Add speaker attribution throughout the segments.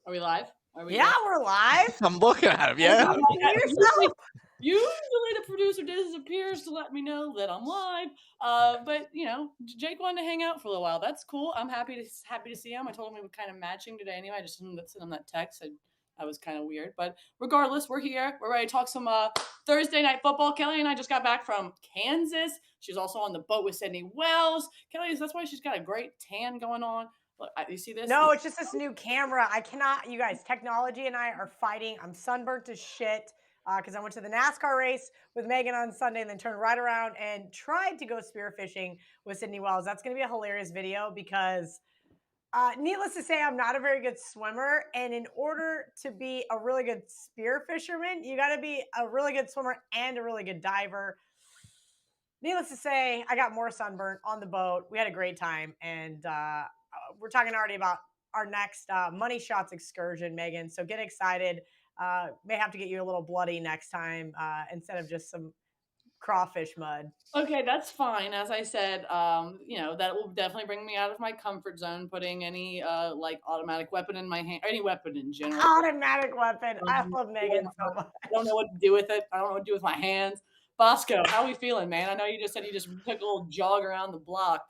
Speaker 1: Are we live? Are we
Speaker 2: Yeah,
Speaker 1: good?
Speaker 2: we're live.
Speaker 3: I'm looking at him.
Speaker 2: Can
Speaker 3: Yeah.
Speaker 2: you see yourself?
Speaker 1: Usually the producer disappears to let me know that I'm live. But Jake wanted to hang out for a little while. That's cool. I'm happy to see him. I told him we were kind of matching today anyway. I just sent him that text. That was kind of weird. But regardless, we're here. We're ready to talk some Thursday night football. Kelly and I just got back from Kansas. She's also on the boat with Sydney Wells. Kelly, that's why she's got a great tan going on. Look, you see this?
Speaker 2: No, it's just this new camera. I cannot, you guys, technology and I are fighting. I'm sunburnt as shit because I went to the NASCAR race with Megan on Sunday and then turned right around and tried to go spearfishing with Sydney Wells. That's going to be a hilarious video because needless to say, I'm not a very good swimmer. And in order to be a really good spear fisherman, you got to be a really good swimmer and a really good diver. Needless to say, I got more sunburnt on the boat. We had a great time. And we're talking already about our next money shots excursion, Megan. So get excited. May have to get you a little bloody next time instead of just some crawfish mud.
Speaker 1: Okay, that's fine. As I said, that will definitely bring me out of my comfort zone, putting any like automatic weapon in my hand, or any weapon in general.
Speaker 2: Automatic weapon. I love Megan so much.
Speaker 1: I don't know what to do with it. I don't know what to do with my hands. Bosco, how are we feeling, man? I know you just said you just took a little jog around the block.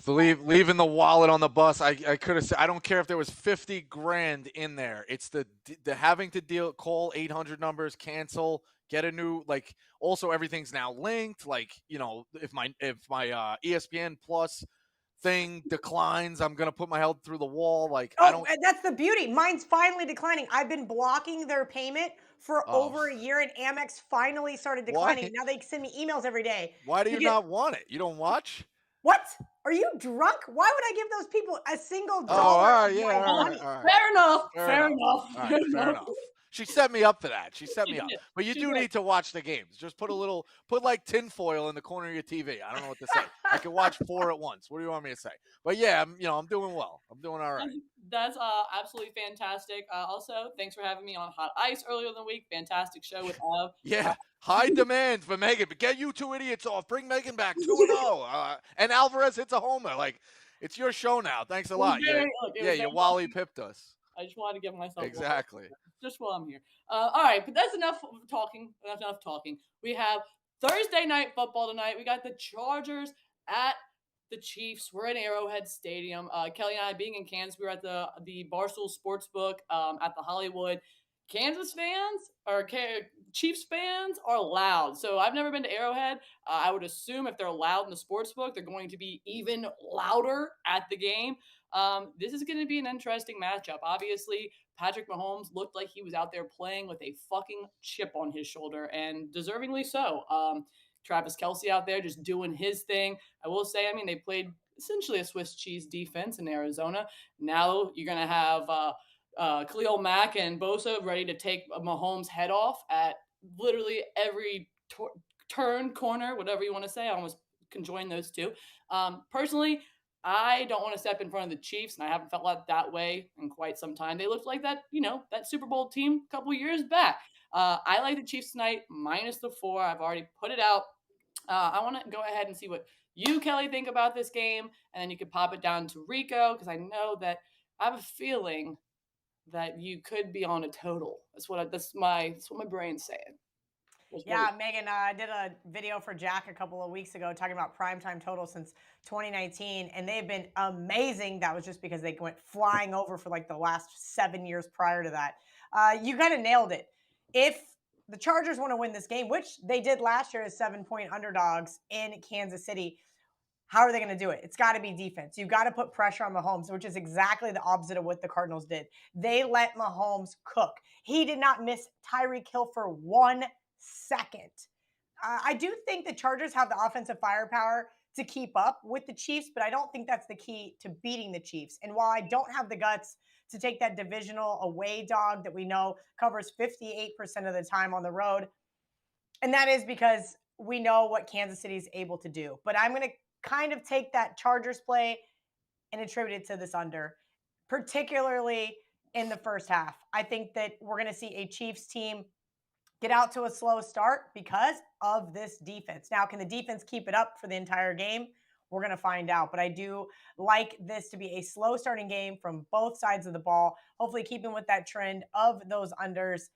Speaker 3: Leaving the wallet on the bus. I could have said, I don't care if there was 50 grand in there. It's the having to call 800 numbers, cancel, get a new, like, also everything's now linked. Like, if my ESPN Plus thing declines, I'm going to put my head through the wall. Like, I don't.
Speaker 2: That's the beauty. Mine's finally declining. I've been blocking their payment for
Speaker 3: Oh,
Speaker 2: over a year, and Amex finally started declining.
Speaker 3: why?
Speaker 2: Now they send me emails every day.
Speaker 3: Why do
Speaker 2: to
Speaker 3: you
Speaker 2: get-
Speaker 3: not want it? You don't watch?
Speaker 2: What? Are you drunk? Why would I give those people a single
Speaker 3: Oh,
Speaker 2: dollar
Speaker 3: all right,
Speaker 2: of
Speaker 3: yeah,
Speaker 2: my
Speaker 3: all
Speaker 2: money?
Speaker 3: right, all right.
Speaker 1: Fair enough.
Speaker 3: Fair
Speaker 1: Fair
Speaker 3: enough.
Speaker 1: enough.
Speaker 3: All right, fair enough. She set me up for that. She set
Speaker 1: She
Speaker 3: me up.
Speaker 1: did.
Speaker 3: But you
Speaker 1: She
Speaker 3: do
Speaker 1: did.
Speaker 3: need to watch the games. Just put like tinfoil in the corner of your TV. I don't know what to say. I can watch 4 at once. What do you want me to say? But yeah, I'm doing well. I'm doing all right.
Speaker 1: That's absolutely fantastic. Also, thanks for having me on Hot Ice earlier in the week. Fantastic show with Ev.
Speaker 3: Yeah, high demand for Megan. But get you two idiots off. Bring Megan back 2-0. And Alvarez hits a homer. Like, it's your show now. Thanks a lot. You Wally pipped us.
Speaker 1: I just wanted to give myself
Speaker 3: Exactly.
Speaker 1: just while I'm here. All right, but that's enough talking. That's enough talking. We have Thursday night football tonight. We got the Chargers at the Chiefs. We're in Arrowhead Stadium. Kelly and I, being in Kansas, we were at the Barstool Sportsbook at the Hollywood. Kansas fans or Chiefs fans are loud. So I've never been to Arrowhead. I would assume if they're loud in the sportsbook, they're going to be even louder at the game. This is going to be an interesting matchup. Obviously, Patrick Mahomes looked like he was out there playing with a fucking chip on his shoulder, and deservingly so. Travis Kelce out there just doing his thing. I will say, I mean, they played essentially a Swiss cheese defense in Arizona. Now you're going to have Khalil Mack and Bosa ready to take Mahomes' head off at literally every turn, corner, whatever you want to say. I almost can join those two. Personally, I don't want to step in front of the Chiefs, and I haven't felt like that way in quite some time. They looked like that Super Bowl team a couple years back. I like the Chiefs tonight, minus the 4. I've already put it out. I want to go ahead and see what you, Kelly, think about this game, and then you could pop it down to Rico, because I know that I have a feeling that you could be on a total. That's what my brain's saying.
Speaker 2: Yeah, Megan, I did a video for Jack a couple of weeks ago talking about primetime total since 2019, and they've been amazing. That was just because they went flying over for like the last 7 years prior to that. You kind of nailed it. If the Chargers want to win this game, which they did last year as 7-point underdogs in Kansas City, how are they going to do it? It's got to be defense. You've got to put pressure on Mahomes, which is exactly the opposite of what the Cardinals did. They let Mahomes cook. He did not miss Tyreek Hill for 1 second. I do think the Chargers have the offensive firepower to keep up with the Chiefs, but I don't think that's the key to beating the Chiefs. And while I don't have the guts to take that divisional away dog that we know covers 58% of the time on the road, and that is because we know what Kansas City is able to do. But I'm going to kind of take that Chargers play and attribute it to this under, particularly in the first half. I think that we're going to see a Chiefs team get out to a slow start because of this defense. Now, can the defense keep it up for the entire game? We're going to find out. But I do like this to be a slow starting game from both sides of the ball, hopefully keeping with that trend of those unders.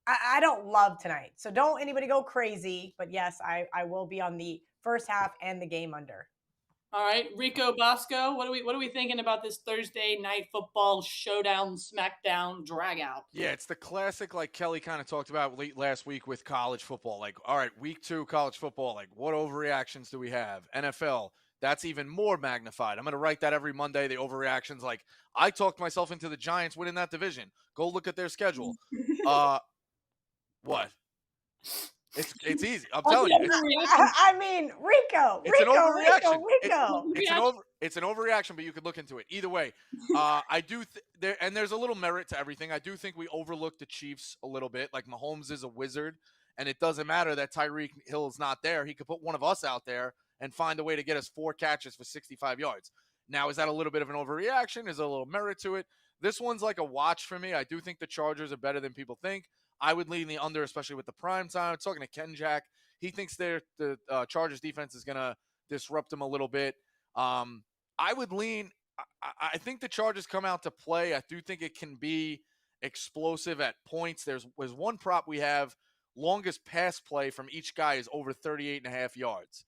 Speaker 2: I don't love tonight, so don't anybody go crazy. But yes, I will be on the first half and the game under.
Speaker 1: All right, Rico Bosco, what are we thinking about this Thursday night football showdown, smackdown, drag out?
Speaker 3: Yeah, it's the classic, like Kelly kind of talked about late last week with college football. Like, all right, week 2 college football, like what overreactions do we have? NFL, that's even more magnified. I'm going to write that every Monday, the overreactions. Like, I talked myself into the Giants winning that division. Go look at their schedule. What? It's easy. I'm telling you.
Speaker 2: I mean, Rico.
Speaker 3: It's an overreaction.
Speaker 2: Rico.
Speaker 3: It's an overreaction, but you could look into it. Either way, I do there's a little merit to everything. I do think we overlook the Chiefs a little bit. Like, Mahomes is a wizard, and it doesn't matter that Tyreek Hill is not there. He could put one of us out there and find a way to get us 4 catches for 65 yards. Now, is that a little bit of an overreaction? Is there a little merit to it? This one's like a watch for me. I do think the Chargers are better than people think. I would lean the under, especially with the prime time. I was talking to Ken Jack. He thinks the Chargers defense is going to disrupt them a little bit. I would lean. I think the Chargers come out to play. I do think it can be explosive at points. There's one prop we have. Longest pass play from each guy is over 38.5 yards.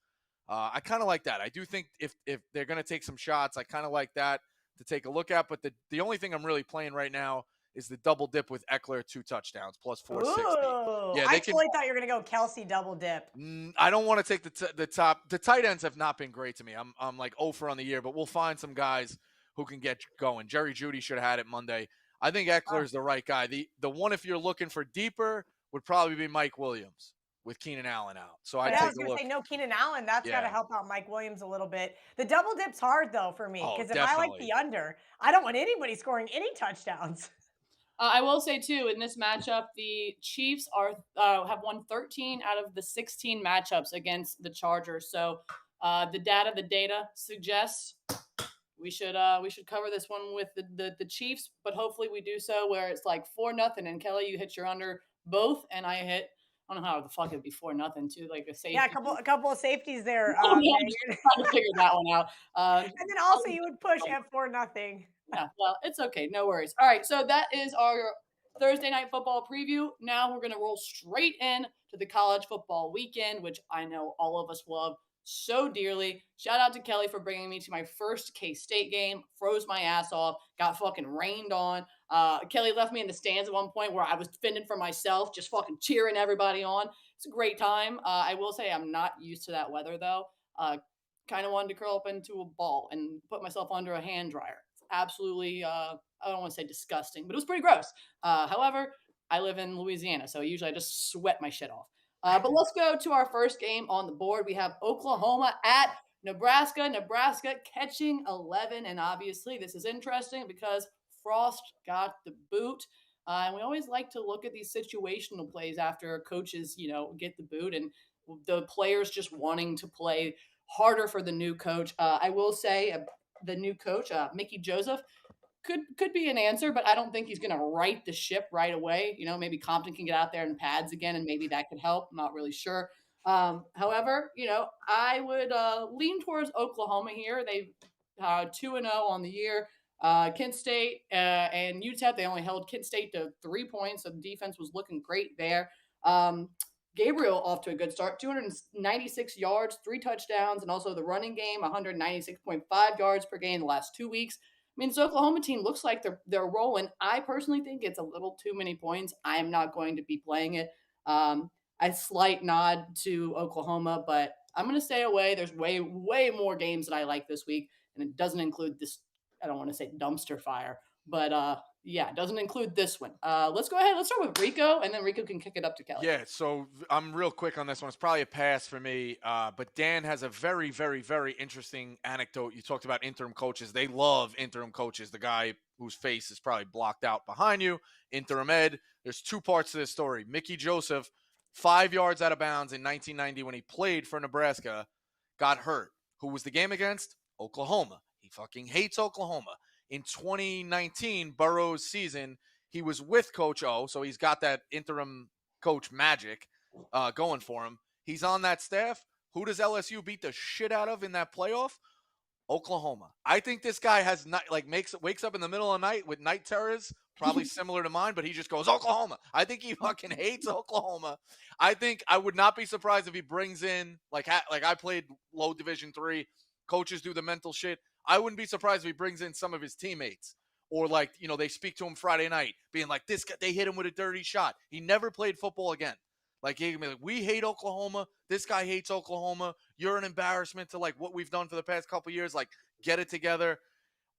Speaker 3: I kind of like that. I do think if they're going to take some shots, I kind of like that to take a look at. But the only thing I'm really playing right now is the double dip with Eckler, 2 touchdowns, plus 460.
Speaker 2: Yeah, I totally thought you were going to go Kelsey double dip.
Speaker 3: I don't want to take the top. The tight ends have not been great to me. I'm like 0 for on the year, but we'll find some guys who can get going. Jerry Jeudy should have had it Monday. I think Eckler's the right guy. The one, if you're looking for deeper, would probably be Mike Williams with Keenan Allen out. So I was going to say
Speaker 2: no Keenan Allen. That's got to help out Mike Williams a little bit. The double dip's hard though for me because if I like the under, I don't want anybody scoring any touchdowns.
Speaker 1: I will say too, in this matchup, the Chiefs have won 13 out of the 16 matchups against the Chargers. So the data suggests we should cover this one with the Chiefs, but hopefully we do so where it's like 4-0, and Kelly, you hit your under both, and I hit. I don't know how the fuck it'd be 4-0 too, like a safety.
Speaker 2: Yeah, a couple of safeties there.
Speaker 1: I'm just trying to figure that one out.
Speaker 2: And then also you would push at 4-0.
Speaker 1: Yeah, well, it's okay. No worries. All right, so that is our Thursday night football preview. Now we're going to roll straight in to the college football weekend, which I know all of us love so dearly. Shout out to Kelly for bringing me to my first K-State game. Froze my ass off. Got fucking rained on. Kelly left me in the stands at one point where I was fending for myself, just fucking cheering everybody on. It's a great time. I will say I'm not used to that weather, though. Kind of wanted to curl up into a ball and put myself under a hand dryer. Absolutely, I don't want to say disgusting, but it was pretty gross. However, I live in Louisiana, so usually I just sweat my shit off. But let's go to our first game on the board. We have Oklahoma at Nebraska. Nebraska catching 11, and obviously this is interesting because Frost got the boot. And we always like to look at these situational plays after coaches, get the boot, and the players just wanting to play harder for the new coach. I will say the new coach, Mickey Joseph, could be an answer, but I don't think he's going to right the ship right away. Maybe Compton can get out there in pads again, and maybe that could help. I'm not really sure. However, I would lean towards Oklahoma here. They 2-0 on the year. Kent State and UTEP, they only held Kent State to 3 points, so the defense was looking great there. Gabriel off to a good start, 296 yards, 3 touchdowns, and also the running game, 196.5 yards per game the last 2 weeks. I mean, this Oklahoma team looks like they're rolling. I personally think it's a little too many points. I am not going to be playing it. A slight nod to Oklahoma, but I'm going to stay away. There's way, way more games that I like this week, and it doesn't include this. I don't want to say dumpster fire, but yeah, it doesn't include this one. Let's go ahead. Let's start with Rico, and then Rico can kick it up to Kelly.
Speaker 3: Yeah, so I'm real quick on this one. It's probably a pass for me, but Dan has a very, very, very interesting anecdote. You talked about interim coaches. They love interim coaches. The guy whose face is probably blocked out behind you, interim ed. There's 2 parts to this story. Mickey Joseph, 5 yards out of bounds in 1990 when he played for Nebraska, got hurt. Who was the game against? Oklahoma. He fucking hates Oklahoma. In 2019, Burrow's season, he was with Coach O, so he's got that interim coach magic going for him. He's on that staff. Who does LSU beat the shit out of in that playoff? Oklahoma. I think this guy has not wakes up in the middle of the night with night terrors, probably similar to mine, but he just goes Oklahoma. I think he fucking hates Oklahoma. I think I would not be surprised if he brings in like I played low Division 3. Coaches do the mental shit. I wouldn't be surprised if he brings in some of his teammates. Or they speak to him Friday night, being like, this guy, they hit him with a dirty shot. He never played football again. Like, he can be like, we hate Oklahoma. This guy hates Oklahoma. You're an embarrassment to like what we've done for the past couple of years. Like, get it together.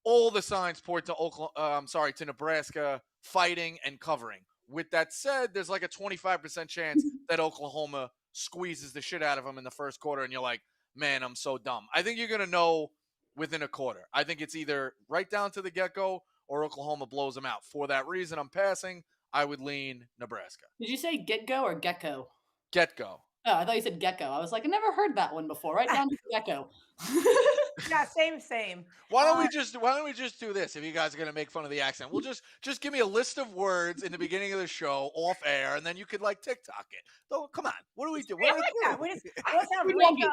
Speaker 3: All the signs point to to Nebraska fighting and covering. With that said, there's like a 25% chance that Oklahoma squeezes the shit out of them in the first quarter, and you're like, man, I'm so dumb. I think you're gonna know within a quarter. I think it's either right down to the get-go or Oklahoma blows them out. For that reason, I'm passing. I would lean Nebraska.
Speaker 1: Did you say get-go or gecko?
Speaker 3: Get-go.
Speaker 1: Oh, I thought you said gecko. I was like, I never heard that one before. Right down to gecko.
Speaker 2: Yeah, same.
Speaker 3: Why don't we just do this? If you guys are gonna make fun of the accent, we'll just give me a list of words in the beginning of the show off air, and then you could like TikTok it. So come on, what do we do?
Speaker 2: I like that. Let's have
Speaker 1: Free
Speaker 2: Rico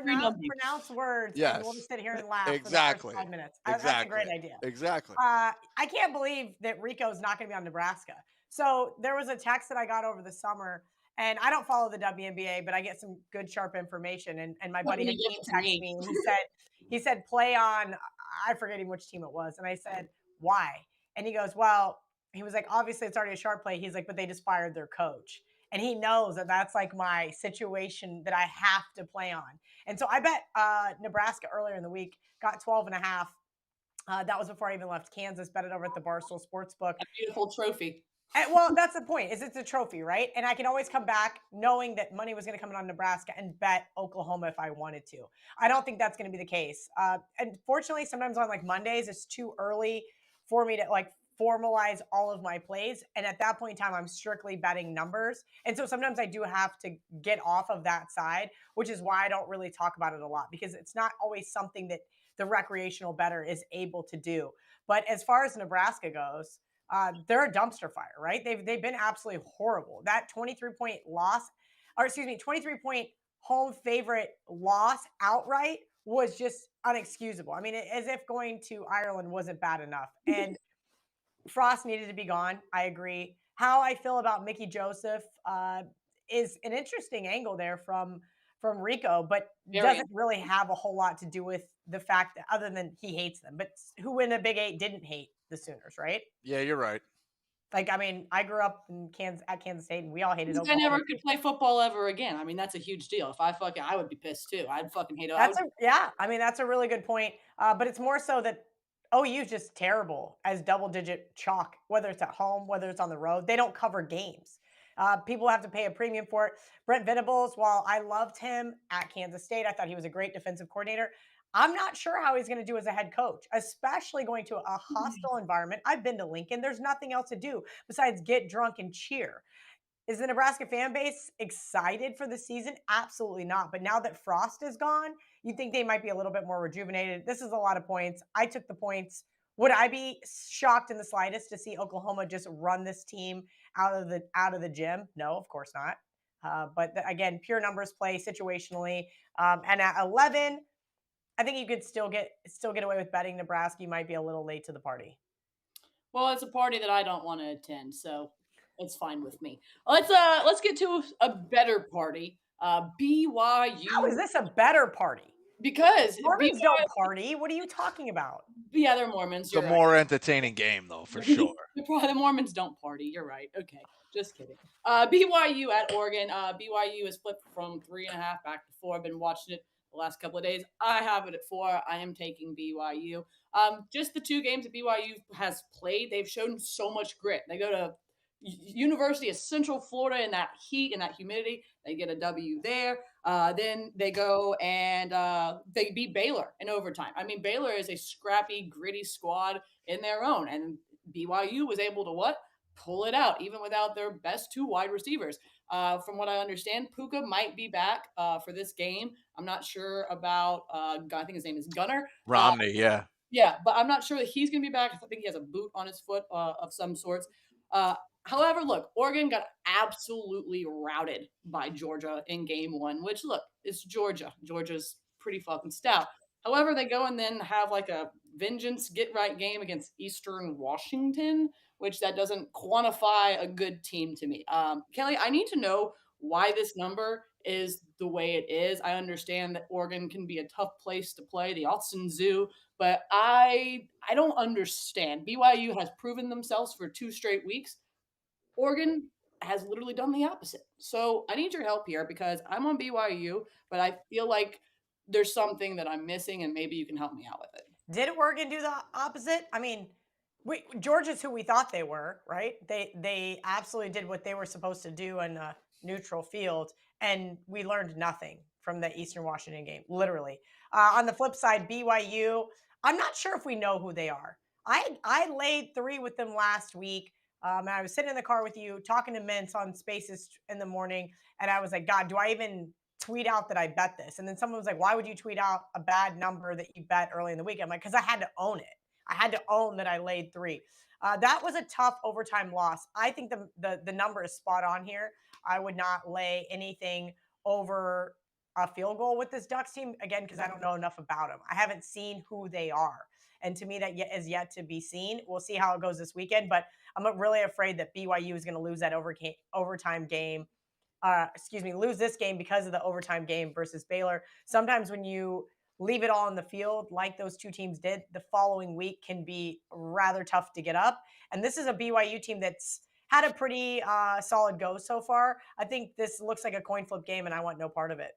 Speaker 1: numbers.
Speaker 2: pronounce words,
Speaker 3: Yes.
Speaker 2: and we'll just sit here and laugh
Speaker 3: Exactly.
Speaker 2: for the first 5 minutes.
Speaker 3: Exactly.
Speaker 2: That's a great idea.
Speaker 3: Exactly.
Speaker 2: I can't believe that Rico's not going to be on Nebraska. So there was a text that I got over the summer, and I don't follow the WNBA, but I get some good, sharp information. And my buddy
Speaker 1: What do you
Speaker 2: Hakeem
Speaker 1: get to
Speaker 2: texted
Speaker 1: me?
Speaker 2: me, and he said play on. I forget even which team it was, and I said why, and he goes, well, he was like, obviously it's already a sharp play. He's like, but they just fired their coach. And he knows that that's like my situation that I have to play on. And so I bet Nebraska earlier in the week got 12.5. That was before I even left Kansas, bet it over at the Barstool Sportsbook.
Speaker 1: A beautiful trophy.
Speaker 2: And, well, that's the point, is it's a trophy, right? And I can always come back knowing that money was going to come in on Nebraska and bet Oklahoma if I wanted to. I don't think that's going to be the case. And fortunately, sometimes on like Mondays, it's too early for me to like formalize all of my plays. And at that point in time, I'm strictly betting numbers. And so sometimes I do have to get off of that side, which is why I don't really talk about it a lot, because it's not always something that the recreational bettor is able to do. But as far as Nebraska goes, they're a dumpster fire, right? They've been absolutely horrible. That 23-point loss, 23-point home favorite loss outright was just unexcusable. I mean, as if going to Ireland wasn't bad enough. And Frost needed to be gone. I agree. How I feel about Mickey Joseph is an interesting angle there from Rico, but doesn't really have a whole lot to do with the fact that other than he hates them. But who in the Big Eight didn't hate the Sooners, right?
Speaker 3: Yeah, you're right.
Speaker 2: Like, I mean, I grew up in Kansas State, and we all hated
Speaker 1: This guy
Speaker 2: Oklahoma.
Speaker 1: never could play football ever again. I mean, that's a huge deal. If I would be pissed too. I'd fucking hate it.
Speaker 2: I mean, that's a really good point. But it's more so that OU's just terrible as double-digit chalk, whether it's at home, whether it's on the road. They don't cover games. People have to pay a premium for it. Brent Venables, while I loved him at Kansas State, I thought he was a great defensive coordinator. I'm not sure how he's going to do as a head coach, especially going to a hostile environment. I've been to Lincoln. There's nothing else to do besides get drunk and cheer. Is the Nebraska fan base excited for the season? Absolutely not. But now that Frost is gone, you think they might be a little bit more rejuvenated. This is a lot of points. I took the points. Would I be shocked in the slightest to see Oklahoma just run this team out of the gym? No, of course not. But again, pure numbers play situationally. And at 11, I think you could still get away with betting Nebraska. You might be a little late to the party.
Speaker 1: Well, it's a party that I don't want to attend, so it's fine with me. Let's get to a better party. BYU.
Speaker 2: How is this a better party?
Speaker 1: Because
Speaker 2: Mormons don't party. What are you talking about?
Speaker 1: Yeah, they're Mormons.
Speaker 3: It's a more entertaining game, though, for sure.
Speaker 1: The Mormons don't party. You're right. Okay, just kidding. BYU at Oregon. BYU has flipped from 3.5 back to 4. I've been watching it the last couple of days. I have it at 4. I am taking BYU. Just the 2 games that BYU has played, they've shown so much grit. They go to University of Central Florida in that heat and that humidity. They get a W there. Then they go and they beat Baylor in overtime. I mean, Baylor is a scrappy, gritty squad in their own. And BYU was able to pull it out, even without their best 2 wide receivers. From what I understand, Puka might be back for this game. I'm not sure about, I think his name is Gunner.
Speaker 3: Romney, yeah.
Speaker 1: Yeah, but I'm not sure that he's going to be back. I think he has a boot on his foot of some sorts. However, look, Oregon got absolutely routed by Georgia in game 1, which, look, it's Georgia. Georgia's pretty fucking stout. However, they go and then have like a vengeance get right game against Eastern Washington, which that doesn't quantify a good team to me. Kelly, I need to know why this number is the way it is. I understand that Oregon can be a tough place to play, the Austin Zoo, but I don't understand. BYU has proven themselves for 2 straight weeks. Oregon has literally done the opposite. So I need your help here because I'm on BYU, but I feel like there's something that I'm missing, and maybe you can help me out with it.
Speaker 2: Did Oregon do the opposite? I mean, Georgia's who we thought they were, right? They absolutely did what they were supposed to do in a neutral field, and we learned nothing from the Eastern Washington game, literally. On the flip side, BYU, I'm not sure if we know who they are. I laid 3 with them last week. And I was sitting in the car with you talking to Mints on Spaces in the morning, and I was like, God, do I even tweet out that I bet this? And then someone was like, why would you tweet out a bad number that you bet early in the week? I'm like, because I had to own it. I had to own that I laid 3. That was a tough overtime loss. I think the number is spot on here. I would not lay anything over a field goal with this Ducks team again because I don't know enough about them. I haven't seen who they are, and to me, that is yet to be seen. We'll see how it goes this weekend, but I'm really afraid that BYU is going to lose that overtime game. Lose this game because of the overtime game versus Baylor. Sometimes when you leave it all on the field, like those two teams did, the following week can be rather tough to get up. And this is a BYU team that's had a pretty solid go so far. I think this looks like a coin flip game, and I want no part of it.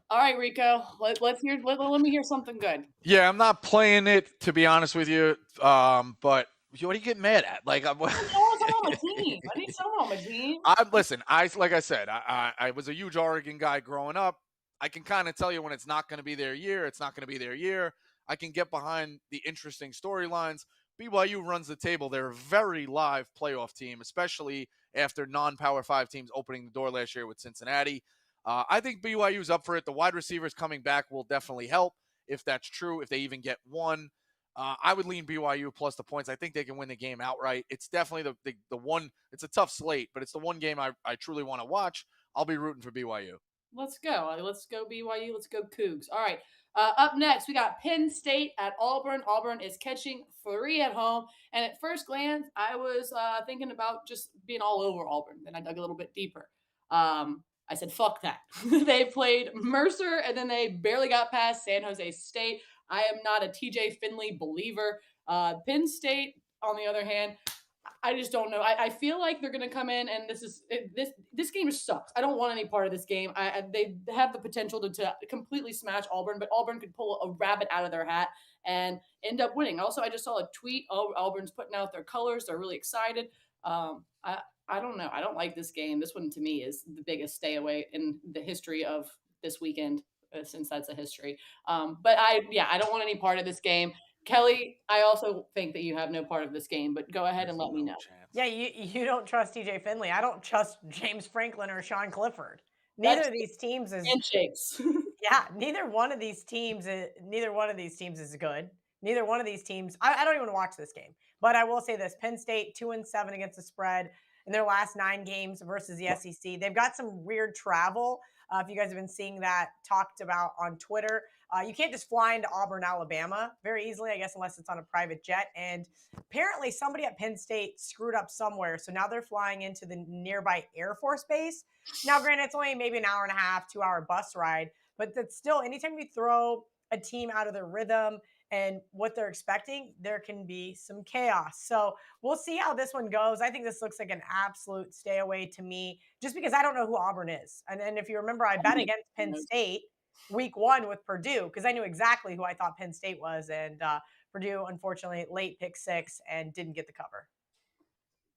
Speaker 1: All right, Rico, let me hear something good.
Speaker 3: Yeah, I'm not playing it, to be honest with you. But what are you getting mad at? Like,
Speaker 1: I want someone on my team. I need someone on my team.
Speaker 3: Listen. Like I said, I was a huge Oregon guy growing up. I can kind of tell you when it's not going to be their year. It's not going to be their year. I can get behind the interesting storylines. BYU runs the table. They're a very live playoff team, especially after non-Power 5 teams opening the door last year with Cincinnati. I think BYU is up for it. The wide receivers coming back will definitely help if that's true, if they even get one. I would lean BYU plus the points. I think they can win the game outright. It's definitely the one. It's a tough slate, but it's the one game I truly want to watch. I'll be rooting for BYU.
Speaker 1: Let's go. Let's go BYU. Let's go Cougs. All right. Up next, we got Penn State at Auburn. Auburn is catching 3 at home. And at first glance, I was thinking about just being all over Auburn. Then I dug a little bit deeper. I said, fuck that. They played Mercer, and then they barely got past San Jose State. I am not a TJ Finley believer. Penn State, on the other hand, I just don't know. I feel like they're going to come in, and this game just sucks. I don't want any part of this game. They have the potential to completely smash Auburn, but Auburn could pull a rabbit out of their hat and end up winning. Also, I just saw a tweet. Oh, Auburn's putting out their colors. They're really excited. I don't know. I don't like this game. This one to me is the biggest stay away in the history of this weekend, since that's a history. But I don't want any part of this game. Kelly, I also think that you have no part of this game, but go ahead and let me know.
Speaker 2: Yeah, you don't trust TJ Finley. I don't trust James Franklin or Sean Clifford. Neither of these teams is
Speaker 1: handshakes.
Speaker 2: Yeah, neither one of these teams is good. Neither one of these teams. I don't even want to watch this game. But I will say this: Penn State 2-7 against the spread in their last 9 games versus the SEC. They've got some weird travel. If you guys have been seeing that talked about on Twitter, you can't just fly into Auburn, Alabama very easily, I guess, unless it's on a private jet. And apparently somebody at Penn State screwed up somewhere. So now they're flying into the nearby Air Force Base. Now, granted, it's only maybe an hour and a half, 2-hour bus ride, but that's still, anytime you throw a team out of their rhythm and what they're expecting, there can be some chaos. So we'll see how this one goes. I think this looks like an absolute stay away to me, just because I don't know who Auburn is. And if you remember, I bet against Penn State week 1 with Purdue because I knew exactly who I thought Penn State was. And Purdue, unfortunately, late pick 6 and didn't get the cover.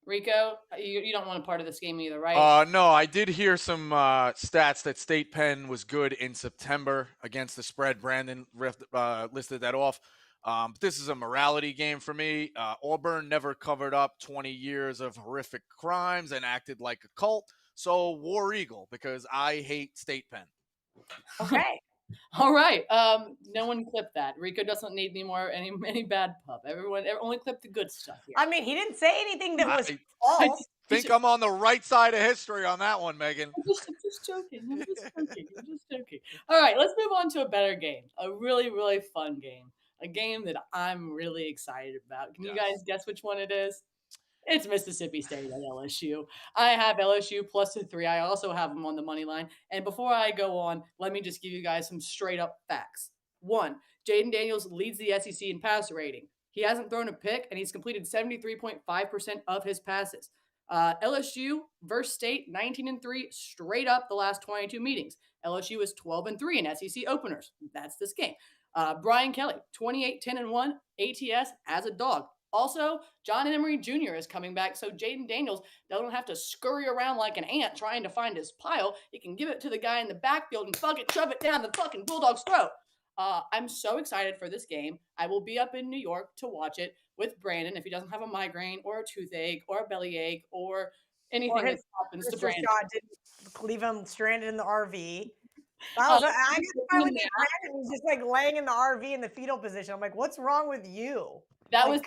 Speaker 1: Rico, you don't want a part of this game either, right?
Speaker 3: No, I did hear some stats that State Penn was good in September against the spread. Brandon listed that off. But this is a morality game for me. Auburn never covered up 20 years of horrific crimes and acted like a cult. So War Eagle, because I hate State Penn.
Speaker 2: Okay.
Speaker 1: All right. No one clipped that. Rico doesn't need any bad pub. Everyone only clip the good stuff here.
Speaker 2: I mean, he didn't say anything that was false.
Speaker 3: think I'm on the right side of history on that one, Megan.
Speaker 1: I'm just joking. I'm just joking. All right, let's move on to a better game. A really, really fun game. A game that I'm really excited about. Can you guys guess which one it is? It's Mississippi State at LSU. I have LSU +3. I also have them on the money line. And before I go on, let me just give you guys some straight up facts. One, Jaden Daniels leads the SEC in passer rating. He hasn't thrown a pick, and he's completed 73.5% of his passes. LSU versus State, 19-3, straight up the last 22 meetings. LSU is 12-3 in SEC openers. That's this game. Brian Kelly, 28-10-1 ATS as a dog. Also, John Emery Jr. is coming back, so Jaden Daniels doesn't have to scurry around like an ant trying to find his pile. He can give it to the guy in the backfield and fucking shove it down the fucking Bulldog's throat. I'm so excited for this game. I will be up in New York to watch it with Brandon if he doesn't have a migraine or a toothache or a bellyache or anything that happens to Brandon.
Speaker 2: Shot didn't leave him stranded in the RV. I guess Brandon was just like laying in the RV in the fetal position. I'm like, what's wrong with you?
Speaker 1: That was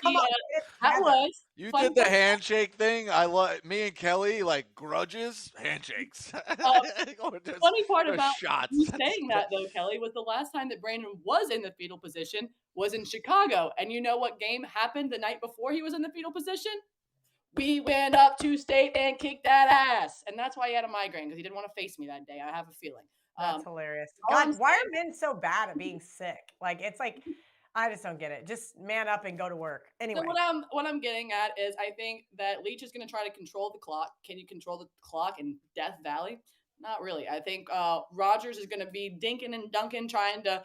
Speaker 3: You did the handshake thing. I love me and Kelly like grudges handshakes.
Speaker 1: Funny part about you saying that though, Kelly, was the last time that Brandon was in the fetal position was in Chicago, and you know what game happened the night before he was in the fetal position? We went up to State and kicked that ass, and that's why he had a migraine because he didn't want to face me that day. I have a feeling.
Speaker 2: That's hilarious. God, why are men so bad at being sick? Like it's like. I just don't get it. Just man up and go to work. Anyway.
Speaker 1: So what I'm getting at is I think that Leach is going to try to control the clock. Can you control the clock in Death Valley? Not really. I think Rodgers is going to be dinking and dunking, trying to,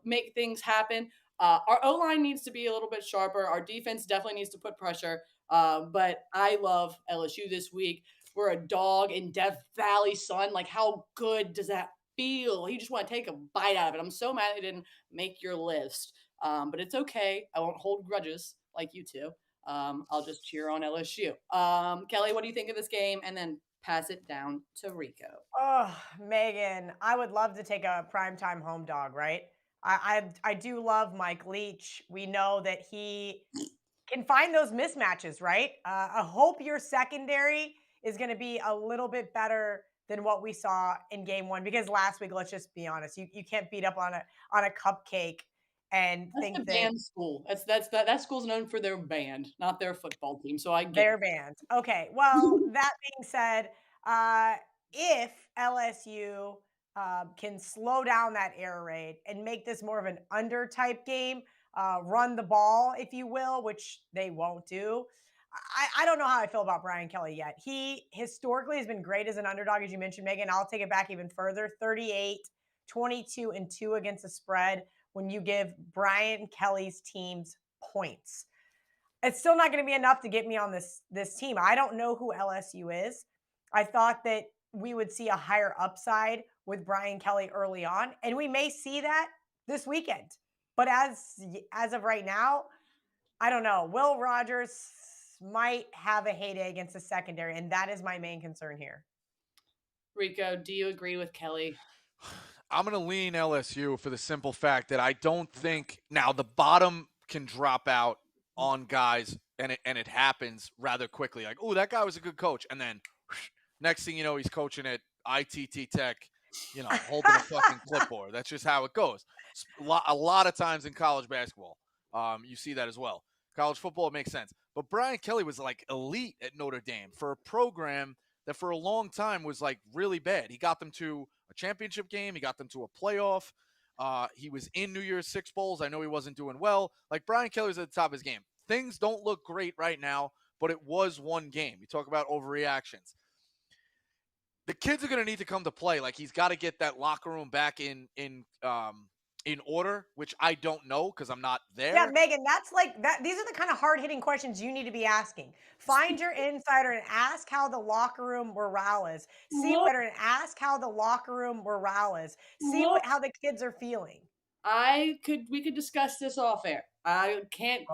Speaker 1: make things happen. Our O-line needs to be a little bit sharper. Our defense definitely needs to put pressure. But I love LSU this week. We're a dog in Death Valley, son. Like, how good does that feel? You just want to take a bite out of it. I'm so mad they didn't make your list. But it's okay. I won't hold grudges like you two. I'll just cheer on LSU. Kelly, what do you think of this game? And then pass it down to Rico.
Speaker 2: Oh, Megan, I would love to take a primetime home dog, right? I do love Mike Leach. We know that he can find those mismatches, right? I hope your secondary is going to be a little bit better than what we saw in game one, because last week, let's just be honest, you can't beat up on a cupcake and
Speaker 1: that's
Speaker 2: think
Speaker 1: a band school. That school's known for their band, not their football team. So I get
Speaker 2: their band. Okay. Well, that being said, if LSU can slow down that air raid and make this more of an under type game, run the ball, if you will, which they won't do. I don't know how I feel about Brian Kelly yet. He historically has been great as an underdog, as you mentioned, Megan. I'll take it back even further. 38, 22-2 against the spread when you give Brian Kelly's teams points. It's still not going to be enough to get me on this team. I don't know who LSU is. I thought that we would see a higher upside with Brian Kelly early on, and we may see that this weekend. But as of right now, I don't know. Will Rodgers might have a heyday against the secondary, and that is my main concern here.
Speaker 1: Rico, do you agree with Kelly?
Speaker 3: I'm going to lean LSU for the simple fact that I don't think now the bottom can drop out on guys, and it happens rather quickly. Like, oh, that guy was a good coach, and then next thing you know, he's coaching at ITT Tech, holding a fucking clipboard. That's just how it goes. A lot of times in college basketball, you see that as well. College football, it makes sense. But Brian Kelly was like elite at Notre Dame for a program that for a long time was like really bad. He got them to a championship game. He got them to a playoff. He was in New Year's Six Bowls. I know he wasn't doing well. Like Brian Kelly was at the top of his game. Things don't look great right now, but it was one game. You talk about overreactions. The kids are going to need to come to play. Like he's got to get that locker room back in order, which I don't know because I'm not there.
Speaker 2: Yeah, Megan, that's like that. These are the kind of hard-hitting questions you need to be asking. Find your insider and ask how the locker room morale is. See better and ask how the locker room morale is. See how the kids are feeling.
Speaker 1: We could discuss this off air. I can't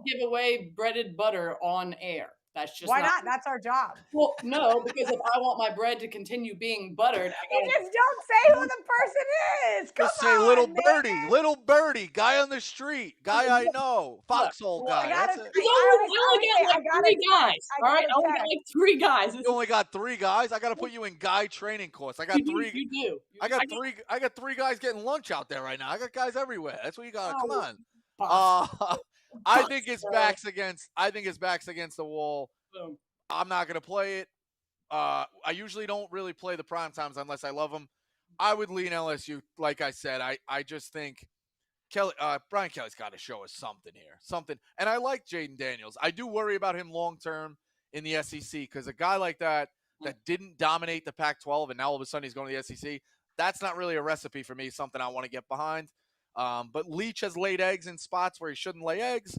Speaker 1: give away breaded butter on air. That's just
Speaker 2: Why not? That's our job.
Speaker 1: Well, no, because if I want my bread to continue being buttered, I
Speaker 2: You
Speaker 1: gotta
Speaker 2: just don't say who the person is. Come
Speaker 3: Just say little
Speaker 2: on,
Speaker 3: birdie, guy on the street, guy I know, foxhole
Speaker 1: look,
Speaker 3: guy. That's it.
Speaker 1: There's
Speaker 2: I
Speaker 1: only,
Speaker 2: always
Speaker 1: I only
Speaker 2: say,
Speaker 1: got like
Speaker 2: I got a
Speaker 1: 3
Speaker 2: text.
Speaker 1: guys.
Speaker 2: I
Speaker 1: All right,
Speaker 2: got
Speaker 1: I
Speaker 2: a
Speaker 1: only got
Speaker 2: text.
Speaker 1: like 3 guys.
Speaker 3: You only got 3 guys. I got to put you in guy training course. I got
Speaker 1: You do.
Speaker 3: 3.
Speaker 1: You do.
Speaker 3: I got 3 guys getting lunch out there right now. I got guys everywhere. That's what you got. Come
Speaker 1: Oh,
Speaker 3: on.
Speaker 1: bust.
Speaker 3: I
Speaker 1: Bust,
Speaker 3: think his
Speaker 1: bro.
Speaker 3: back's against the wall.
Speaker 1: Boom.
Speaker 3: I'm not gonna play it. I usually don't really play the prime times unless I love them. I would lean LSU. Like I said, I just think Brian Kelly's got to show us something here, something. And I like Jaden Daniels. I do worry about him long term in the SEC because a guy like that didn't dominate the Pac-12 and now all of a sudden he's going to the SEC. That's not really a recipe for me. Something I want to get behind. But Leach has laid eggs in spots where he shouldn't lay eggs.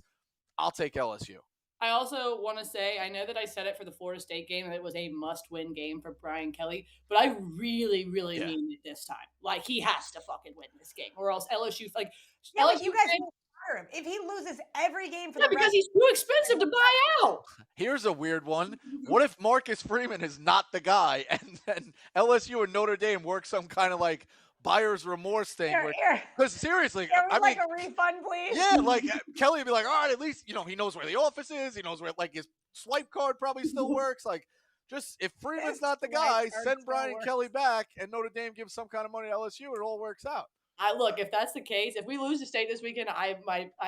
Speaker 3: I'll take LSU.
Speaker 1: I also want to say, I know that I said it for the Florida State game, and it was a must-win game for Brian Kelly, but I really, really mean it this time. Like, he has to fucking win this game, or else LSU, like,
Speaker 2: Yeah,
Speaker 1: LSU
Speaker 2: but you guys won't fire him. If he loses every game for the
Speaker 1: because
Speaker 2: rest,
Speaker 1: he's too expensive to buy out.
Speaker 3: Here's a weird one. What if Marcus Freeman is not the guy, and then LSU and Notre Dame work some kind of like buyer's remorse thing? Because seriously,
Speaker 2: I mean, a refund, please.
Speaker 3: Yeah, like Kelly would be like, all right, at least he knows where the office is. He knows where like his swipe card probably still works. Like, just if Freeman's not the guy, send Brian Kelly back, and Notre Dame gives some kind of money to LSU. It all works out.
Speaker 1: Look, if that's the case, if we lose to State this weekend, I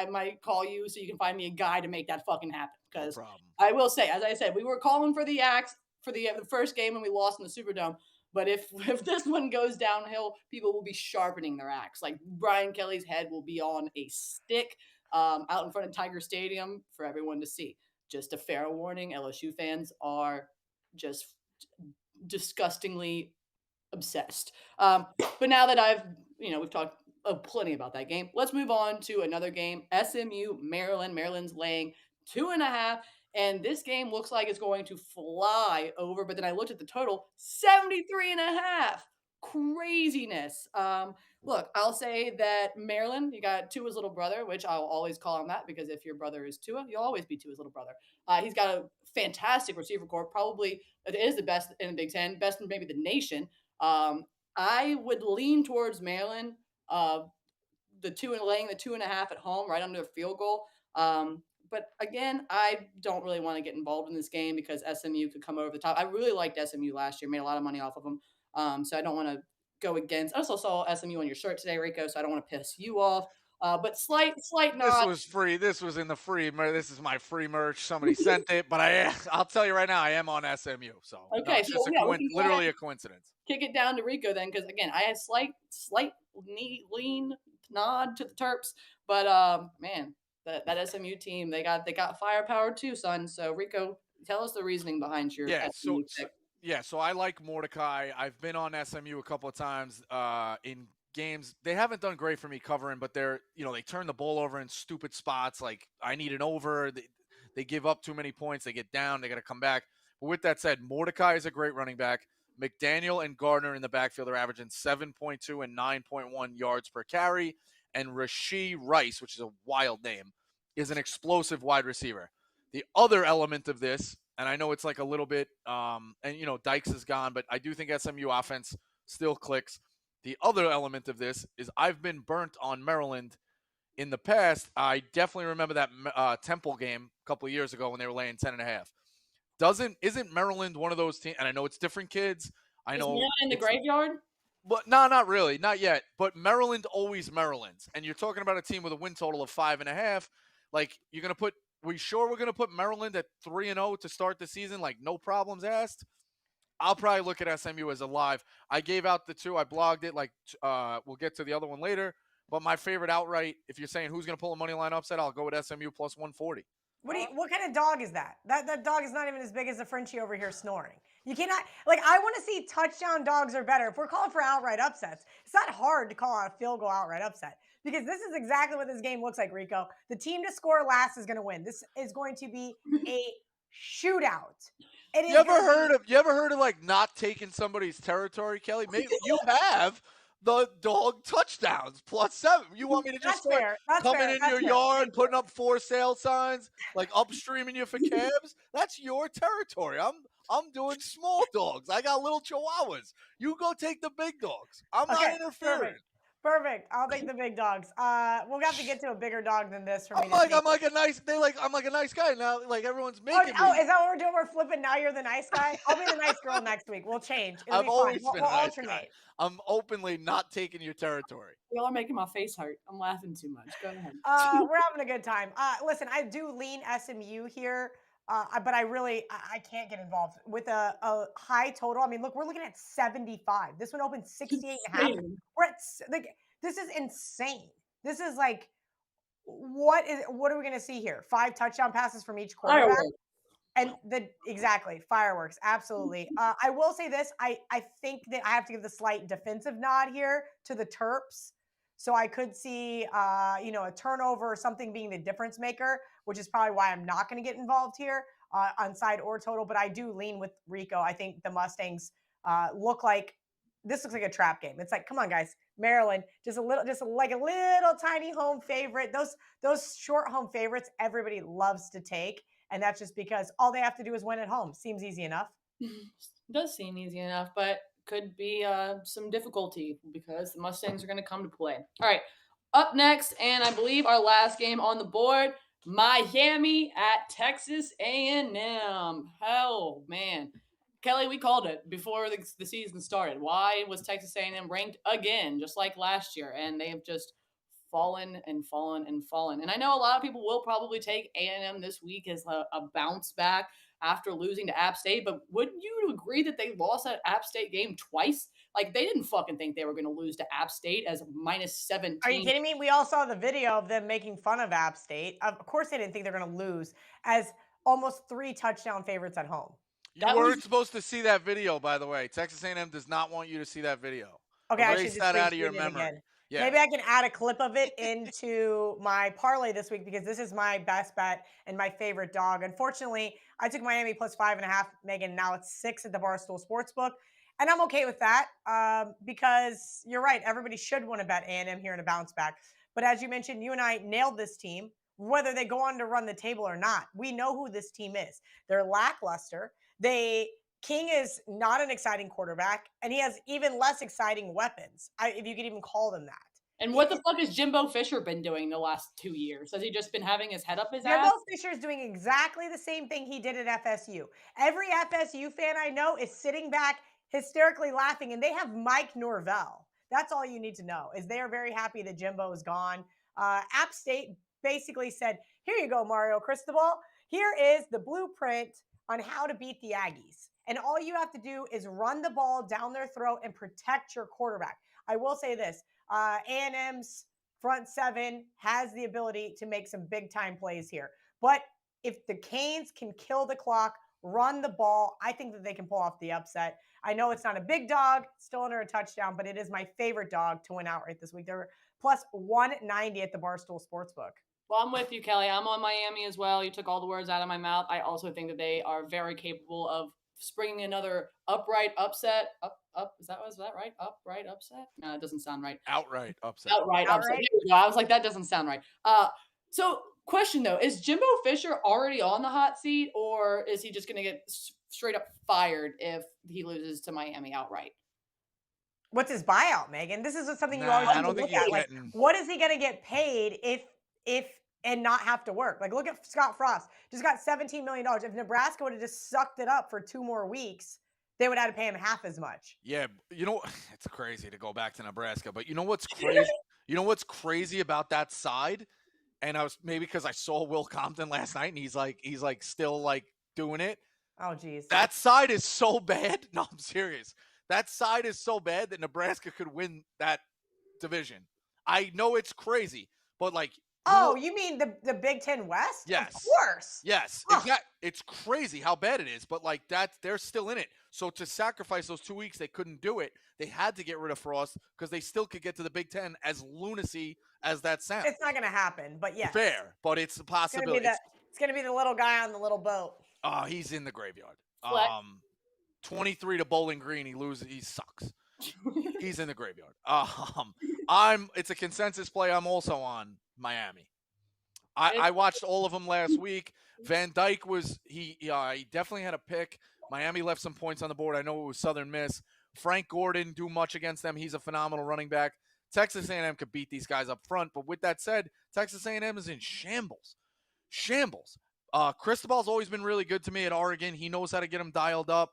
Speaker 1: might call you so you can find me a guy to make that fucking happen. Because I will say, as I said, we were calling for the axe for the first game and we lost in the Superdome. But if this one goes downhill, people will be sharpening their axe. Like Brian Kelly's head will be on a stick out in front of Tiger Stadium for everyone to see. Just a fair warning: LSU fans are just disgustingly obsessed. But now that we've talked plenty about that game, let's move on to another game. SMU, Maryland. Maryland's laying 2.5. And this game looks like it's going to fly over. But then I looked at the total, 73.5. Craziness. Look, I'll say that Maryland, you got Tua's little brother, which I'll always call him that because if your brother is Tua, you'll always be Tua's little brother. He's got a fantastic receiver corps. Probably it is the best in the Big Ten, best in maybe the nation. I would lean towards Maryland. Laying the 2.5 at home, right under a field goal. But again, I don't really want to get involved in this game because SMU could come over the top. I really liked SMU last year, made a lot of money off of them. So I don't want to go against. I also saw SMU on your shirt today, Rico, so I don't want to piss you off. But slight nod.
Speaker 3: This was free. This was in the free. This is my free merch. Somebody sent it, but I'll tell you right now, I am on SMU. So
Speaker 1: okay,
Speaker 3: no, just literally a coincidence.
Speaker 1: Kick it down to Rico then, because again, I had slight lean nod to the Terps, but man. That SMU team, they got firepower too, son. So Rico, tell us the reasoning behind your SMU pick.
Speaker 3: So I like Mordecai. I've been on SMU a couple of times in games. They haven't done great for me covering, but they turn the ball over in stupid spots. Like I need an over. They give up too many points. They get down. They got to come back. But with that said, Mordecai is a great running back. McDaniel and Gardner in the backfield are averaging 7.2 and 9.1 yards per carry. And Rashee Rice, which is a wild name, is an explosive wide receiver. The other element of this, and I know it's like a little bit, Dykes is gone, but I do think SMU offense still clicks. The other element of this is I've been burnt on Maryland in the past. I definitely remember that Temple game a couple of years ago when they were laying 10.5. Isn't Maryland one of those teams? And I know it's different kids. I know
Speaker 1: Maryland in the graveyard.
Speaker 3: But no, not really, not yet. But Maryland always Marylands, and you're talking about a team with a win total of 5.5. Like you're gonna put, we're gonna put Maryland at 3-0 to start the season, like no problems asked. I'll probably look at SMU as a live. I gave out the 2. I blogged it. Like we'll get to the other one later. But my favorite outright, if you're saying who's gonna pull a money line upset, I'll go with SMU plus 140.
Speaker 2: What kind of dog is that? That dog is not even as big as the Frenchie over here snoring. You cannot, I want to see touchdown dogs are better. If we're calling for outright upsets, it's not hard to call out a field goal outright upset because this is exactly what this game looks like, Rico. The team to score last is going to win. This is going to be a shootout.
Speaker 3: You ever heard of like not taking somebody's territory, Kelly? Maybe you have, the dog touchdowns +7. You want me to just start coming in your yard, putting up for sale signs, like upstreaming you for cabs? That's your territory. I'm doing small dogs. I got little chihuahuas. You go take the big dogs. I'm not interfering.
Speaker 2: Perfect. I'll take the big dogs. We'll have to get to a bigger dog than this for me.
Speaker 3: I'm like a nice guy now. Like everyone's making me.
Speaker 2: Oh, is that what we're doing? We're flipping. Now you're the nice guy. I'll be the nice girl next week. We'll change. It'll be fun. We'll alternate.
Speaker 3: I'm openly not taking your territory.
Speaker 1: Y'all are making my face hurt. I'm laughing too much. Go ahead.
Speaker 2: We're having a good time. Listen, I do lean SMU here. But I can't get involved with a high total. I mean, look, we're looking at 75. This one opened 68.5. We're at this is insane. This is like, what are we going to see here? 5 touchdown passes from each quarterback. And fireworks. Absolutely. I will say this. I think that I have to give the slight defensive nod here to the Terps. So I could see, a turnover or something being the difference maker, which is probably why I'm not going to get involved here on side or total. But I do lean with Rico. I think the Mustangs looks like a trap game. It's like, come on, guys, Maryland, just like a little tiny home favorite. Those short home favorites, everybody loves to take. And that's just because all they have to do is win at home. Seems easy enough.
Speaker 1: It does seem easy enough, but could be some difficulty because the Mustangs are going to come to play. All right, up next, and I believe our last game on the board, Miami at Texas A&M. Hell, man. Kelly, we called it before the season started. Why was Texas A&M ranked again, just like last year? And they have just fallen and fallen and fallen. And I know a lot of people will probably take A&M this week as a bounce back after losing to App State, but wouldn't you agree that they lost that App State game twice? Like, they didn't fucking think they were going to lose to App State as -17.
Speaker 2: Are you kidding me? We all saw the video of them making fun of App State. Of course they didn't think they're going to lose as almost 3 touchdown favorites at home.
Speaker 3: You weren't supposed to see that video, by the way. Texas A&M does not want you to see that video.
Speaker 2: Okay, I should
Speaker 3: erase that out of your memory.
Speaker 2: Again.
Speaker 3: Yeah.
Speaker 2: Maybe I can add a clip of it into my parlay this week because this is my best bet and my favorite dog. Unfortunately, I took Miami +5.5, Megan. Now it's 6 at the Barstool Sportsbook. And I'm okay with that because you're right. Everybody should want to bet A&M here in a bounce back. But as you mentioned, you and I nailed this team, whether they go on to run the table or not. We know who this team is. They're lackluster. King is not an exciting quarterback, and he has even less exciting weapons, if you could even call them that.
Speaker 1: And what the fuck has Jimbo Fisher been doing the last 2 years? Has he just been having his head up his ass?
Speaker 2: Jimbo Fisher is doing exactly the same thing he did at FSU. Every FSU fan I know is sitting back hysterically laughing, and they have Mike Norvell. That's all you need to know, is they are very happy that Jimbo is gone. App State basically said, here you go, Mario Cristobal. Here is the blueprint on how to beat the Aggies. And all you have to do is run the ball down their throat and protect your quarterback. I will say this, A&M's front 7 has the ability to make some big-time plays here. But if the Canes can kill the clock, run the ball, I think that they can pull off the upset. I know it's not a big dog, still under a touchdown, but it is my favorite dog to win outright this week. They're +190 at the Barstool Sportsbook.
Speaker 1: Well, I'm with you, Kelly. I'm on Miami as well. You took all the words out of my mouth. I also think that they are very capable of springing another upright upset. Is that right? Upright upset? No, it doesn't sound right.
Speaker 3: Outright upset.
Speaker 1: Outright upset. There we go. I was like, that doesn't sound right. So question though, is Jimbo Fisher already on the hot seat, or is he just going to get straight up fired if he loses to Miami outright?
Speaker 2: What's his buyout, Megan? This is something you always have to look at. Like, what is he going to get paid if and not have to work? Like, look at Scott Frost. Just got $17 million. If Nebraska would have just sucked it up for 2 more weeks, they would have to pay him half as much.
Speaker 3: Yeah, it's crazy to go back to Nebraska, but you know what's crazy? You know what's crazy about that side? And I was maybe because I saw Will Compton last night, and he's like still like doing it.
Speaker 2: Oh, geez.
Speaker 3: That side is so bad. No, I'm serious. That side is so bad that Nebraska could win that division. I know it's crazy, but like.
Speaker 2: Oh, you mean the Big Ten West?
Speaker 3: Yes.
Speaker 2: Of course.
Speaker 3: Yes. It's crazy how bad it is, but like that, they're still in it. So to sacrifice those 2 weeks, they couldn't do it. They had to get rid of Frost because they still could get to the Big Ten, as lunacy as that sounds.
Speaker 2: It's not going to happen, but yes.
Speaker 3: Fair, but it's a possibility.
Speaker 2: It's going to be the little guy on the little boat.
Speaker 3: He's in the graveyard. 23 to Bowling Green. He loses. He sucks. He's in the graveyard. It's a consensus play. I'm also on Miami. I watched all of them last week. Van Dyke he definitely had a pick. Miami left some points on the board. I know it was Southern Miss. Frank Gordon didn't do much against them. He's a phenomenal running back. Texas A&M could beat these guys up front, but with that said, Texas A&M is in shambles. Cristobal's always been really good to me at Oregon. He knows how to get them dialed up.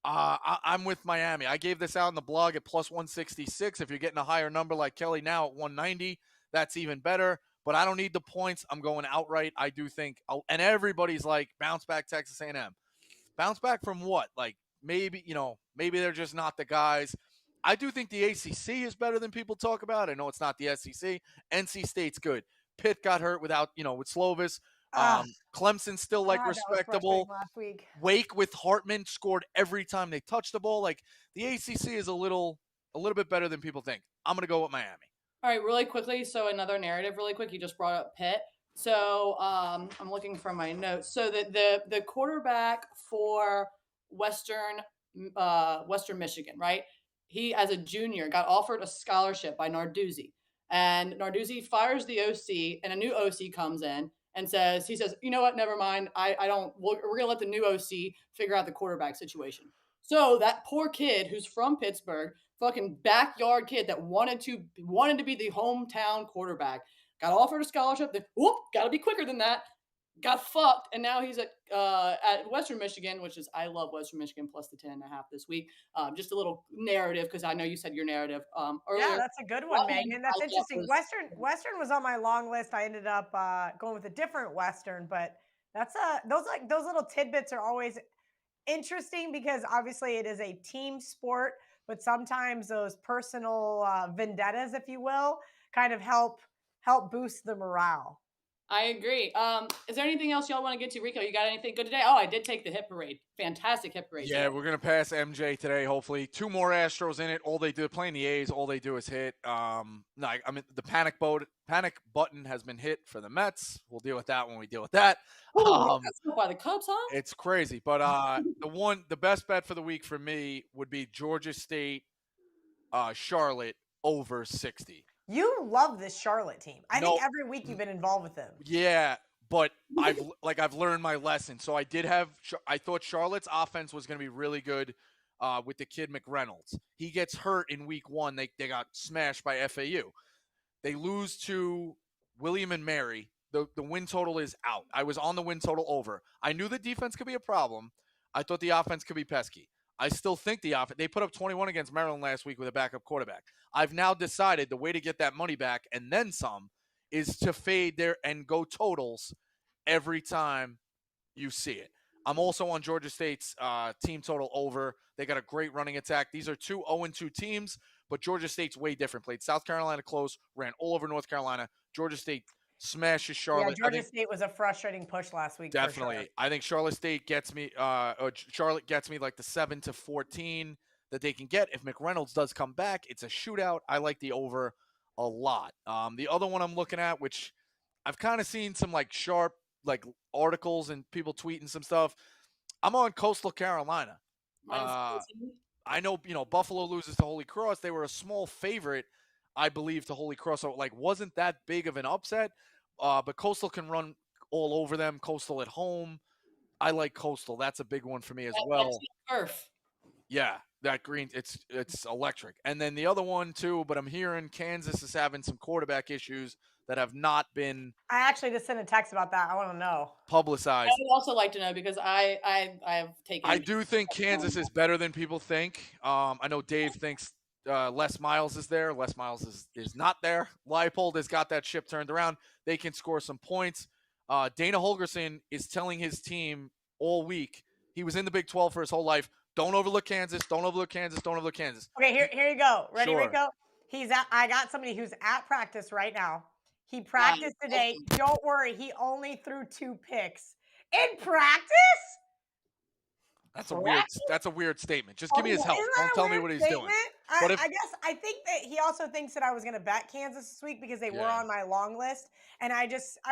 Speaker 3: I'm with Miami. I gave this out in the blog at plus 166. If you're getting a higher number like Kelly now at 190, that's even better. But I don't need the points. I'm going outright. I do think, and everybody's like, bounce back Texas A&M. Bounce back from what? Like maybe they're just not the guys. I do think the ACC is better than people talk about. I know it's not the SEC. NC State's good. Pitt got hurt with Slovis. Clemson's still respectable.
Speaker 2: Last week.
Speaker 3: Wake with Hartman scored every time they touched the ball. Like the ACC is a little bit better than people think. I'm going to go with Miami.
Speaker 1: All right, really quickly. So another narrative really quick. You just brought up Pitt. So I'm looking for my notes. So the quarterback for Western Michigan, right? He, as a junior, got offered a scholarship by Narduzzi. And Narduzzi fires the OC, and a new OC comes in and says, you know what, never mind. We're going to let the new OC figure out the quarterback situation. So that poor kid who's from Pittsburgh, fucking backyard kid that wanted to be the hometown quarterback, got offered a scholarship. Then, got to be quicker than that. Got fucked, and now he's at Western Michigan, which is, I love Western Michigan plus the 10.5 this week. Just a little narrative, because I know you said your narrative earlier.
Speaker 2: Yeah, that's a good one, Megan. That's interesting. Western was on my long list. I ended up going with a different Western, but that's those little tidbits are always interesting because obviously it is a team sport, but sometimes those personal vendettas, if you will, kind of help boost the morale.
Speaker 1: I agree. Is there anything else y'all want to get to, Rico? You got anything good today? Oh, I did take the hit parade. Fantastic hit parade.
Speaker 3: Yeah, we're gonna pass MJ today. Hopefully, 2 more Astros in it. All they do playing the A's. All they do is hit. The panic button has been hit for the Mets. We'll deal with that when we deal with that.
Speaker 1: That's by the Cubs, huh?
Speaker 3: It's crazy, but the best bet for the week for me would be Georgia State, Charlotte over 60.
Speaker 2: You love this Charlotte team. I think every week you've been involved with them.
Speaker 3: Yeah, but I've learned my lesson. So I thought Charlotte's offense was going to be really good with the kid McReynolds. He gets hurt in week 1. They got smashed by FAU. They lose to William and Mary. The win total is out. I was on the win total over. I knew the defense could be a problem. I thought the offense could be pesky. I still think the offense. They put up 21 against Maryland last week with a backup quarterback. I've now decided the way to get that money back and then some is to fade there and go totals every time you see it. I'm also on Georgia State's team total over. They got a great running attack. These are 2 0-2 teams, but Georgia State's way different. Played South Carolina close, ran all over North Carolina. Georgia State smashes Charlotte.
Speaker 2: Yeah, Georgia State was a frustrating push last week.
Speaker 3: Definitely.
Speaker 2: For sure.
Speaker 3: I think Charlotte State gets me Charlotte gets me like the 7-14 that they can get. If McReynolds does come back, it's a shootout. I like the over a lot. The other one I'm looking at, which I've kind of seen some sharp articles and people tweeting some stuff. I'm on Coastal Carolina. I know, Buffalo loses to Holy Cross. They were a small favorite, I believe, to Holy Cross. So wasn't that big of an upset. But Coastal can run all over them. Coastal at home. I like Coastal. That's a big one for me as well.
Speaker 1: Turf.
Speaker 3: Yeah, that green, it's electric. And then the other one too, but I'm hearing Kansas is having some quarterback issues that have not been.
Speaker 2: I actually just sent a text about that. I want to know.
Speaker 3: Publicized.
Speaker 1: I would also like to know because I have taken.
Speaker 3: I do think Kansas is better than people think. I know Dave thinks Les Miles is there. Les Miles is not there. Leipold has got that ship turned around. They can score some points. Dana Holgorsen is telling his team all week. He was in the Big 12 for his whole life. Don't overlook Kansas. Don't overlook Kansas. Don't overlook Kansas.
Speaker 2: Okay, here you go. Ready,
Speaker 3: Sure.
Speaker 2: Rico? I got somebody who's at practice right now. He practiced today. Don't worry. He only threw 2 picks in practice.
Speaker 3: That's a weird statement. Just give me his help.
Speaker 2: Isn't
Speaker 3: Don't
Speaker 2: that a
Speaker 3: tell me
Speaker 2: weird
Speaker 3: what he's
Speaker 2: statement?
Speaker 3: doing. But
Speaker 2: I guess I think that he also thinks that I was going to bet Kansas this week because they were
Speaker 3: Yeah.
Speaker 2: on my long list, and I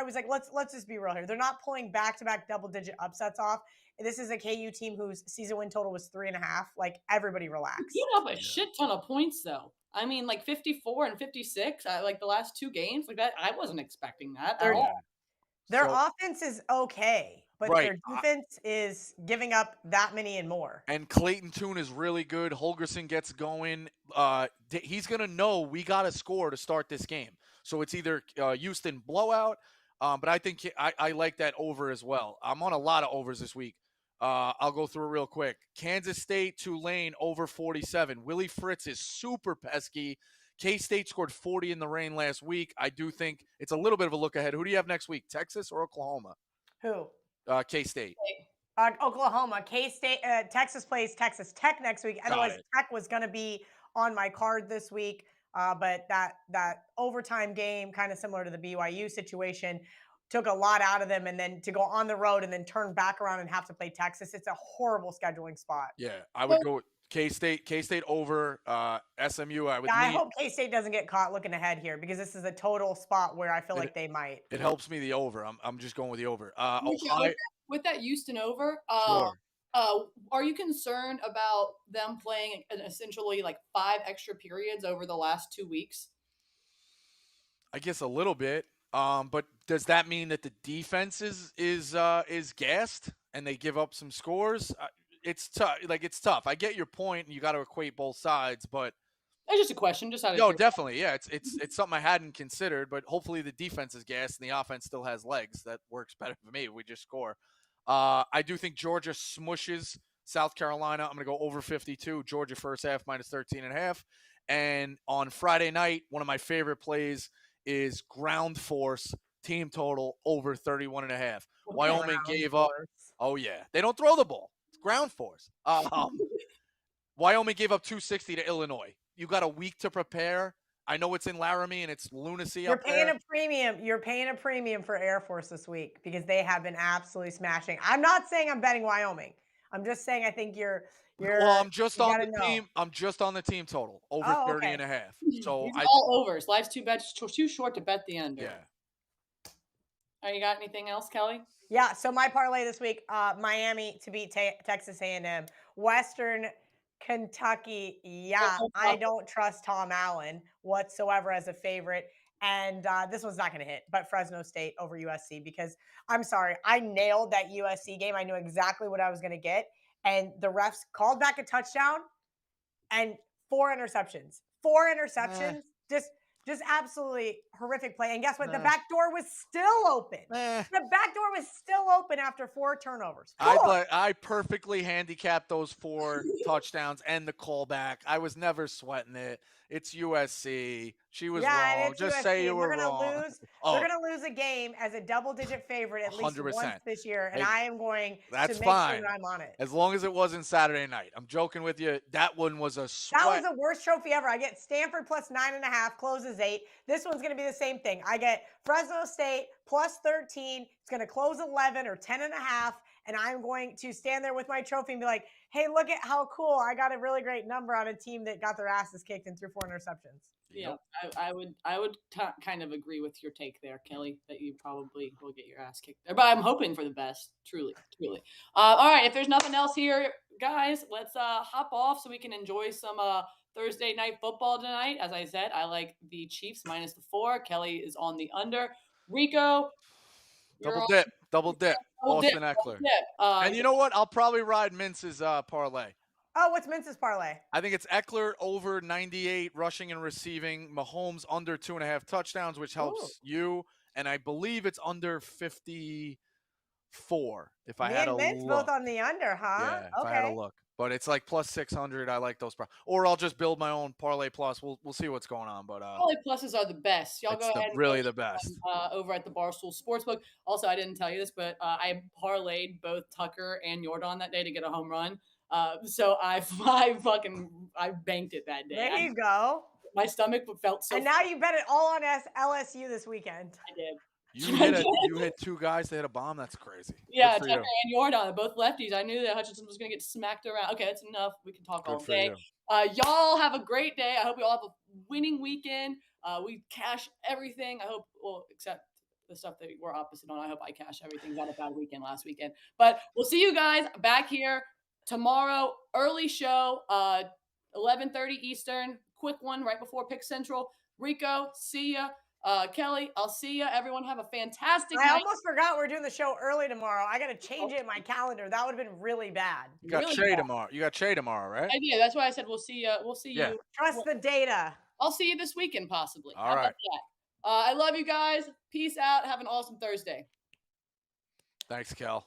Speaker 2: was like, let's just be real here. They're not pulling back-to-back double-digit upsets off. This is a KU team whose season win total was 3.5. Like, everybody relax.
Speaker 1: You up a shit ton of points though. I mean, like 54 and 56, like the last 2 games, like that. I wasn't expecting that at all.
Speaker 2: Their
Speaker 3: So-
Speaker 2: offense is okay, but
Speaker 3: Right.
Speaker 2: their defense is giving up that many and more.
Speaker 3: And Clayton Tune is really good. Holgerson gets going. He's going to know we got to score to start this game. So it's either Houston blowout, but I think I like that over as well. I'm on a lot of overs this week. I'll go through it real quick. Kansas State, Tulane, over 47. Willie Fritz is super pesky. K-State scored 40 in the rain last week. I do think it's a little bit of a look ahead. Who do you have next week, Texas or Oklahoma?
Speaker 2: Who?
Speaker 3: K-State.
Speaker 2: Oklahoma. K-State. Texas plays Texas Tech next week. Otherwise, Tech was going to be on my card this week. But that overtime game, kind of similar to the BYU situation, took a lot out of them. And then to go on the road and then turn back around and have to play Texas, it's a horrible scheduling spot.
Speaker 3: Yeah, I would go with K-State over SMU.
Speaker 2: I hope K-State doesn't get caught looking ahead here because this is a total spot where I feel like they might.
Speaker 3: It helps me the over. I'm just going with the over.
Speaker 1: With that Houston over,
Speaker 3: Sure.
Speaker 1: are you concerned about them playing essentially like 5 extra periods over the last 2 weeks?
Speaker 3: I guess a little bit. But does that mean that the defense is gassed and they give up some scores? It's tough. It's tough. I get your point, and you got to equate both sides, but
Speaker 1: It's just a question. Just
Speaker 3: no, definitely, yeah. It's something I hadn't considered, but hopefully the defense is gassed and the offense still has legs. That works better for me. We just score. I do think Georgia smushes South Carolina. I'm going to go over 52. Georgia first half minus 13.5. And on Friday night, one of my favorite plays is ground force team total over 31.5. Wyoming gave up. Oh yeah, they don't throw the ball. It's ground force. Wyoming gave up 260 to Illinois. You got a week to prepare. I know it's in Laramie and it's lunacy up there.
Speaker 2: You're paying a premium for Air Force this week because they have been absolutely smashing. I'm not saying I'm betting Wyoming. I'm just saying I think you're.
Speaker 3: Well, I'm just on the team. I'm just on the team total over 30.5. So
Speaker 1: all overs. Life's too short to bet the under.
Speaker 3: Yeah.
Speaker 1: You got anything else, Kelly?
Speaker 2: Yeah. So my parlay this week: Miami to beat Texas A&M, Western Kentucky. Yeah, I don't trust Tom Allen whatsoever as a favorite. And this one's not going to hit, but Fresno State over USC because I'm sorry, I nailed that USC game. I knew exactly what I was going to get. And the refs called back a touchdown and 4 interceptions. 4 interceptions. Just absolutely horrific play. And guess what? The back door was still open. The back door was still open after 4 turnovers.
Speaker 3: I perfectly handicapped those 4 touchdowns and the callback. I was never sweating it. It's USC. She was wrong. Just
Speaker 2: USC.
Speaker 3: Say you were wrong.
Speaker 2: They're going to lose a game as a double-digit favorite at least
Speaker 3: 100%.
Speaker 2: once this year, and I am going to make sure that I'm on it.
Speaker 3: As long as it wasn't Saturday night. I'm joking with you. That one was a sweat.
Speaker 2: That was the worst trophy ever. I get Stanford plus 9.5, closes 8. This one's going to be the same thing. I get Fresno State plus 13. It's going to close 11 or 10.5, and I'm going to stand there with my trophy and be like, hey, look at how cool. I got a really great number on a team that got their asses kicked and threw 4 interceptions.
Speaker 1: Yeah, I would kind of agree with your take there, Kelly, that you probably will get your ass kicked there. But I'm hoping for the best, truly. All right, if there's nothing else here, guys, let's hop off so we can enjoy some Thursday night football tonight. As I said, I like the Chiefs minus the 4. Kelly is on the under. Rico,
Speaker 3: Double dip. Austin Eckler. And you know what? I'll probably ride Mintz's parlay.
Speaker 2: Oh, what's Mintz's parlay?
Speaker 3: I think it's Eckler over 98 rushing and receiving. Mahomes under 2.5 touchdowns, which helps you. And I believe it's under 54. If I had a
Speaker 2: look. Both on the under, huh?
Speaker 3: Yeah, if I had a look. But it's like plus 600. I like those. Or I'll just build my own parlay plus. We'll see what's going on. But
Speaker 1: parlay pluses are the best. Y'all go ahead.
Speaker 3: Really the best.
Speaker 1: Over at the Barstool Sportsbook. Also, I didn't tell you this, but I parlayed both Tucker and Jordan that day to get a home run. So I banked it that day.
Speaker 2: There you go.
Speaker 1: My stomach felt so.
Speaker 2: And now you bet it all on LSU this weekend.
Speaker 1: I did.
Speaker 3: You hit two guys that hit a bomb. That's crazy.
Speaker 1: Yeah,
Speaker 3: Good for
Speaker 1: Tucker
Speaker 3: you.
Speaker 1: and Jordan, both lefties. I knew that Hutchinson was going to get smacked around. Okay, that's enough. We can talk all
Speaker 3: Good for
Speaker 1: day.
Speaker 3: you.
Speaker 1: Y'all have a great day. I hope you all have a winning weekend. We cash everything. I hope, well, except the stuff that we're opposite on. I hope I cash everything. Got a bad weekend last weekend. But we'll see you guys back here tomorrow. Early show, 11:30 Eastern. Quick one right before Pick Central. Rico, see ya. Kelly, I'll see ya. Everyone have a fantastic
Speaker 2: I
Speaker 1: night.
Speaker 2: almost forgot we're doing the show early tomorrow. I got to change it in my calendar. That would have been really bad.
Speaker 3: You got
Speaker 1: Really
Speaker 3: Shay
Speaker 1: bad.
Speaker 3: tomorrow. You got Shay tomorrow, right?
Speaker 1: Yeah, that's why I said we'll see you. We'll see
Speaker 3: Yeah.
Speaker 1: you.
Speaker 2: Trust the data.
Speaker 1: I'll see you this weekend, possibly.
Speaker 3: All
Speaker 1: How about
Speaker 3: right.
Speaker 1: that? I love you guys. Peace out. Have an awesome Thursday.
Speaker 3: Thanks, Kel.